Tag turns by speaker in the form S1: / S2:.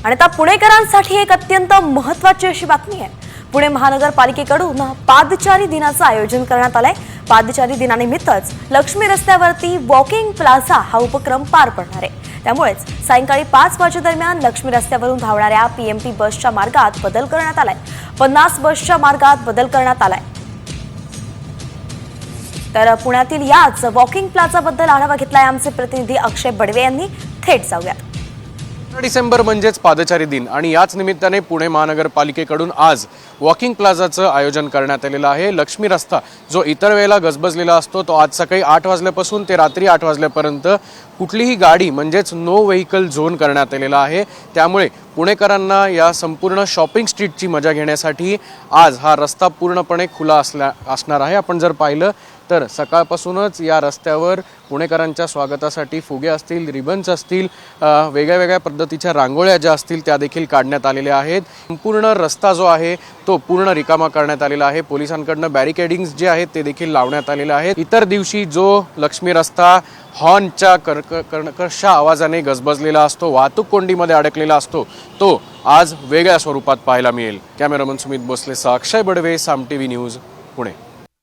S1: आणि आता पुणेकरांसाठी एक अत्यंत महत्त्वाची अशी बातमी आहे। पुणे महानगरपालिकेकडून पादचारी दिनाचं आयोजन करण्यात आलंय। पादचारी दिनानिमित्तच लक्ष्मी रस्त्यावरती वॉकिंग प्लाझा हा उपक्रम पार पडणार आहे। त्यामुळेच सायंकाळी 5 वाजेदरम्यान लक्ष्मी रस्त्यावरून धावणाऱ्या पीएमटी बसच्या मार्गात बदल करण्यात आलाय। 50 बसच्या मार्गात बदल करण्यात आलाय। तर पुण्यातील याच वॉकिंग प्लाझाबद्दल आढावा घेतलाय आमचे प्रतिनिधी अक्षय बडवे यांनी। थेट जाऊयात।
S2: डिसेंबर म्हणजेच पादचारी दिन आणि याच निमित्ताने पुणे महानगरपालिकेकडून आज वॉकिंग प्लाझाचं आयोजन करण्यात आलेलं आहे। लक्ष्मी रस्ता जो इतर वेळेला गजबजलेला असतो तो आज सकाळी 8 वाजल्यापासून ते रात्री 8 वाजल्यापर्यंत कुठलीही गाडी म्हणजेच नो व्हेकल झोन करण्यात आलेला आहे। त्यामुळे पुणेकरांना या संपूर्ण शॉपिंग स्ट्रीटची मजा घेण्यासाठी आज हा रस्ता पूर्णपणे खुला असणार आहे। आपण जर पाहिलं तर सकाळपासूनच या रस्त्यावर पुणेकरांच्या स्वागतासाठी फुगे असतील, रिबन्स असतील, वेगळ्या वेगळ्या पद्धतीच्या रांगोळ्या ज्या असतील त्या देखील काढण्यात आलेल्या आहेत। संपूर्ण रस्ता जो आहे तो पूर्ण रिकामा करण्यात आलेला आहे। पोलिसांकडून बॅरिकेडिंग्स जे आहेत ते देखील लावण्यात आलेले आहेत। इतर दिवशी जो लक्ष्मी रस्ता हॉर्नच्या कर्कश आवाजाने गजबजलेला असतो, वाहतूक कोंडीमध्ये अडकलेला असतो, तो आज वेगळ्या स्वरूपात पाहायला मिळेल। कॅमेरामन सुमित भोसलेसह अक्षय बडवे, साम टीव्ही न्यूज, पुणे।